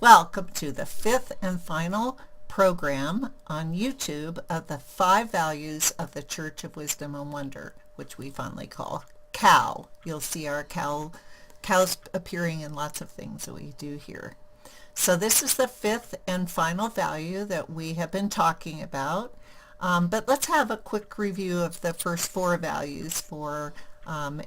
Welcome to the fifth and final program on YouTube of the 5 values of the Church of Wisdom and Wonder, which we fondly call COWw. You'll see our cows appearing in lots of things that we do here. So this is the fifth and final value that we have been talking about. But let's have a quick review of the first 4 values for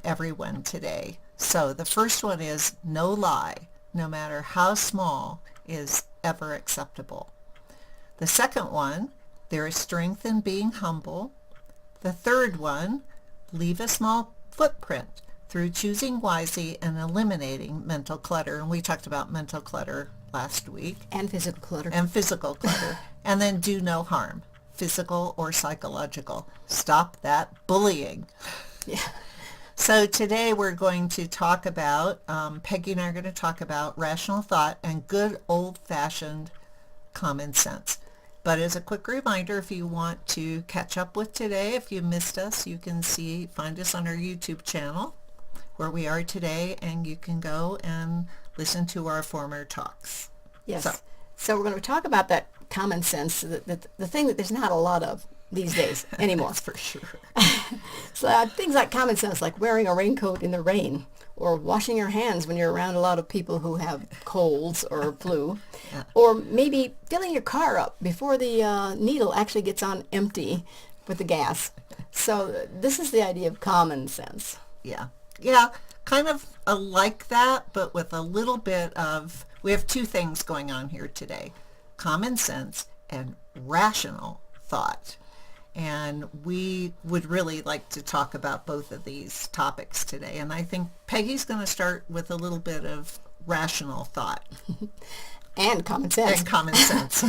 everyone today. So the first one is no lie, no matter how small, is ever acceptable. The second one, there is strength in being humble. The third one, leave a small footprint through choosing wisely and eliminating mental clutter. And we talked about mental clutter last week. And physical clutter. And then do no harm, physical or psychological. Stop that bullying. Yeah. So today we're going to talk about, Peggy and I are going to talk about rational thought and good old-fashioned common sense. But as a quick reminder, if you want to catch up with today, if you missed us, you can find us on our YouTube channel where we are today, and you can go and listen to our former talks. Yes. So we're going to talk about that common sense, the thing that there's not a lot of these days anymore. That's for sure. So things like common sense, like wearing a raincoat in the rain, or washing your hands when you're around a lot of people who have colds or flu, Yeah. or maybe filling your car up before the needle actually gets on empty with the gas. So this is the idea of common sense. Yeah, kind of like that, but with a little bit of, we have 2 things going on here today, common sense and rational thought. And we would really like to talk about both of these topics today. And I think Peggy's going to start with a little bit of rational thought. And common sense.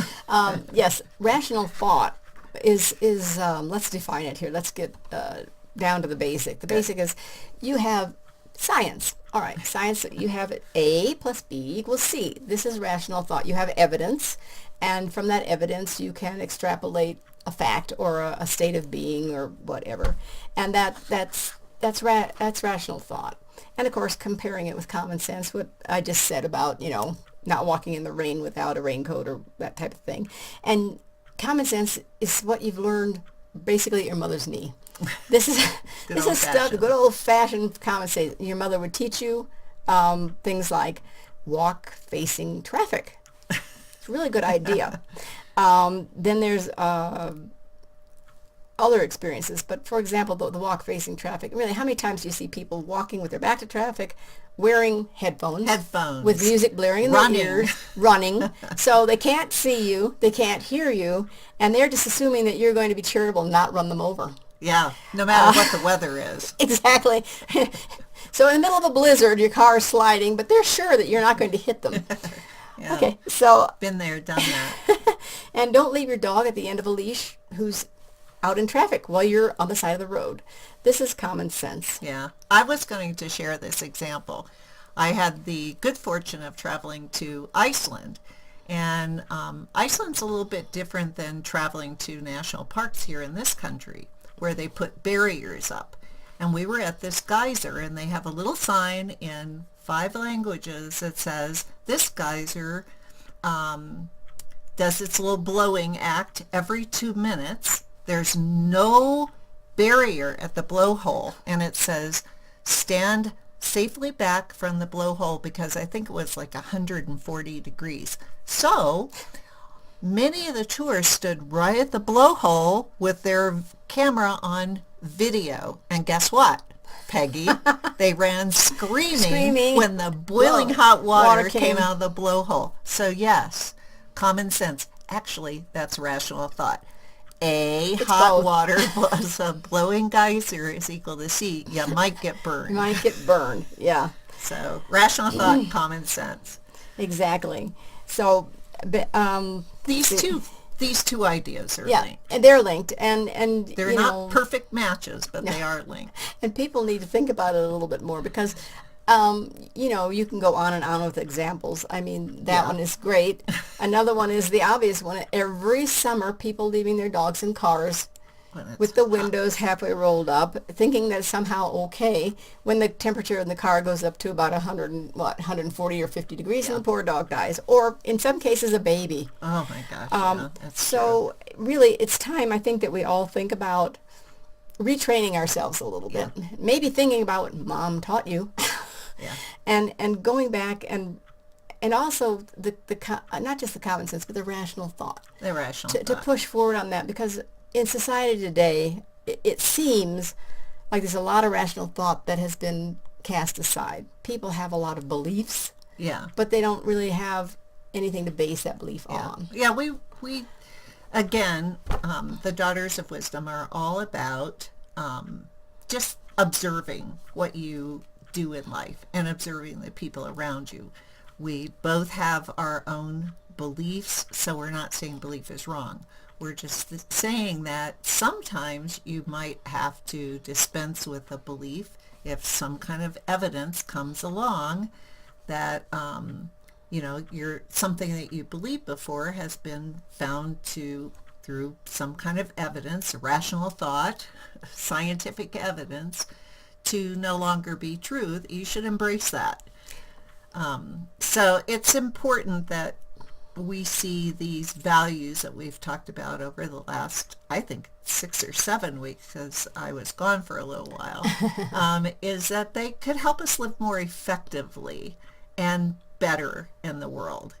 Yes, rational thought is let's define it here. Let's get down to the basic. The basic is you have science. All right, science, you have A plus B equals C. This is rational thought. You have evidence, and from that evidence you can extrapolate a fact or a state of being or whatever. And that's rational thought. And of course, comparing it with common sense, what I just said about, not walking in the rain without a raincoat or that type of thing. And common sense is what you've learned basically at your mother's knee. This is stuff, good old-fashioned common sense. Your mother would teach you things like walk facing traffic. It's a really good idea. Then there's other experiences, but for example, the walk facing traffic. Really, how many times do you see people walking with their back to traffic, wearing headphones with music blaring in their ears, running, so they can't see you, they can't hear you, and they're just assuming that you're going to be charitable and not run them over. Yeah, no matter what the weather is. Exactly. So in the middle of a blizzard, your car is sliding, but they're sure that you're not going to hit them. Yeah. Okay, so been there, done that. And don't leave your dog at the end of a leash who's out in traffic while you're on the side of the road. This is common sense. Yeah. I was going to share this example. I had the good fortune of traveling to Iceland. And Iceland's a little bit different than traveling to national parks here in this country, where they put barriers up. And we were at this geyser, and they have a little sign in 5 languages that says, this geyser does its little blowing act every 2 minutes. There's no barrier at the blowhole, and it says, stand safely back from the blowhole, because I think it was like 140 degrees. So many of the tourists stood right at the blowhole with their camera on video. And guess what, Peggy? They ran screaming when the boiling hot water came out of the blowhole. So yes, common sense. Actually, that's rational thought. It's hot both. Water plus a blowing geyser is equal to C. You might get burned. You might get burned, yeah. So rational thought, common sense. Exactly. So these two ideas are linked. And they're linked, and they're not perfect matches, but they are linked. And people need to think about it a little bit more, because you can go on and on with examples. I mean, that one is great. Another one is the obvious one. Every summer, people leaving their dogs in cars when it's with the hot. windows halfway rolled up, thinking that it's somehow okay when the temperature in the car goes up to about 100 and, 140 or 50 degrees and the poor dog dies, or in some cases a baby. Oh my gosh, yeah, that's So really, it's time, I think, that we all think about retraining ourselves a little bit. Maybe thinking about what mom taught you. Yeah. And going back and also not just the common sense, but the rational thought. The rational To thought. push forward on that, because in society today, it seems like there's a lot of rational thought that has been cast aside. People have a lot of beliefs, Yeah. but they don't really have anything to base that belief on. Yeah, we again, the Daughters of Wisdom are all about just observing what you do in life and observing the people around you. We both have our own beliefs, so we're not saying belief is wrong. We're just saying that sometimes you might have to dispense with a belief if some kind of evidence comes along that you're something that you believed before has been found to, through some kind of evidence, rational thought, scientific evidence, to no longer be true. You should embrace that. So it's important that we see these values that we've talked about over the last, I think, 6 or 7 weeks, because I was gone for a little while, is that they could help us live more effectively and better in the world.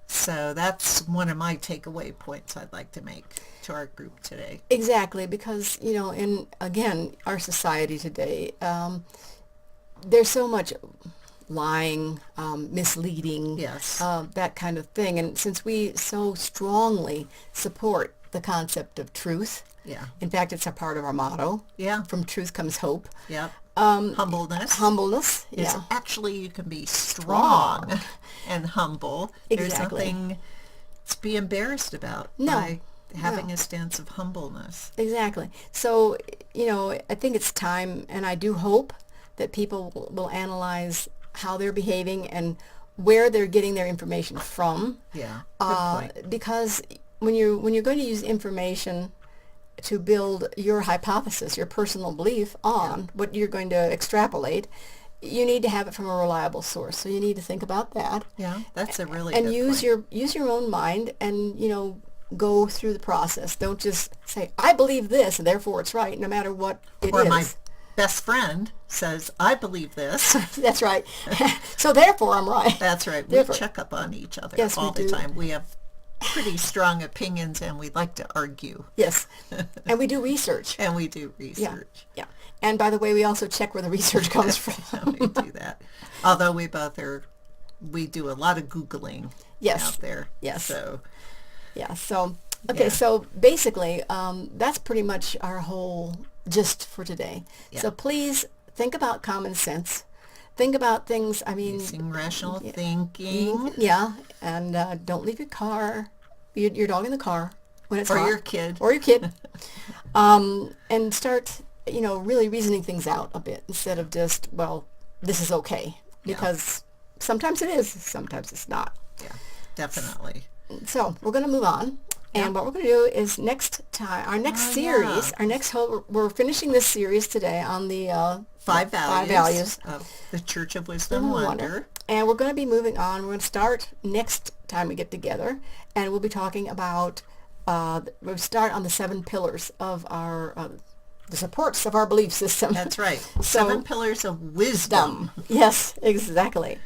So that's one of my takeaway points I'd like to make to our group today. Exactly, because, in, again, our society today, there's so much lying, misleading, Yes. that kind of thing. And since we so strongly support the concept of truth, Yeah. in fact, it's a part of our motto. Yeah. From truth comes hope. Yep. Humbleness. Humbleness. It's Yeah. actually, you can be strong and humble. There's Exactly. nothing to be embarrassed about by having a stance of humbleness. Exactly. So, I think it's time, and I do hope that people will analyze how they're behaving and where they're getting their information from. Yeah. Good point. Because when you're going to use information to build your hypothesis, your personal belief on what you're going to extrapolate, you need to have it from a reliable source. So you need to think about that. Yeah, that's a really And good use point. use your own mind, and go through the process. Don't just say, I believe this and therefore it's right, no matter what it Or is. my best friend says, I believe this. That's right. So therefore I'm right. That's right. We Therefore- check up on each other Yes, all we the do. time. We have pretty strong opinions, and we like to argue. Yes. And we do research. And we do Yeah. research. Yeah. And by the way, we also check where the research comes from. We do that. Although we do a lot of Googling Yes. out there. Yes. So, Yeah. So, okay. Yeah. So basically, that's pretty much our whole gist for today. Yeah. So please think about common sense. Think about things, using rational thinking. yeah, and don't leave your your dog in the car when it's Or hot. your kid. Or your kid. And start, really reasoning things out a bit instead of just, well, this is okay. Because sometimes it is, sometimes it's not. Yeah, definitely. So we're going to move on. And what we're going to do is next time, our next series, we're finishing this series today on the Five values, values of the Church of Wisdom Wonder. And we're going to be moving on. We're going to start next time we get together, and we'll be talking about, we'll start on the 7 pillars of our, the supports of our belief system. That's right. So- 7 pillars of wisdom. Yes, exactly.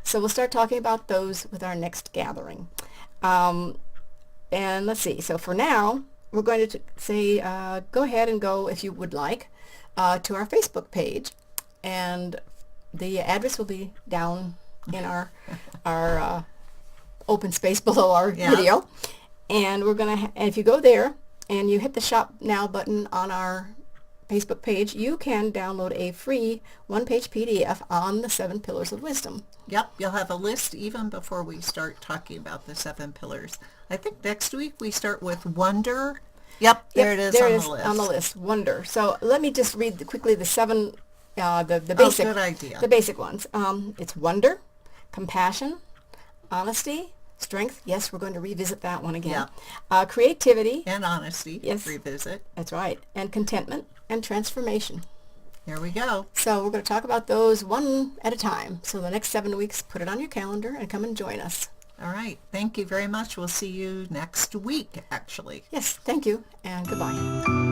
So we'll start talking about those with our next gathering. And let's see. So for now, we're going to say, go ahead and go, if you would like, to our Facebook page. And the address will be down in our open space below our video. And we're going to, and if you go there and you hit the Shop Now button on our Facebook page, you can download a free 1-page PDF on the 7 pillars of wisdom. Yep, you'll have a list even before we start talking about the 7 pillars. I think next week we start with wonder. Yep, there it is there on it is the list. on the list. Wonder. So let me just read quickly the 7, the basic, good idea. the basic ones. It's wonder, compassion, honesty, Strength, yes, we're going to revisit that one again. Yeah. Creativity. And honesty. Yes. Revisit. That's right. And contentment and transformation. Here we go. So we're going to talk about those one at a time. So the next 7 weeks, put it on your calendar and come and join us. All right. Thank you very much. We'll see you next week, actually. Yes, thank you, and goodbye.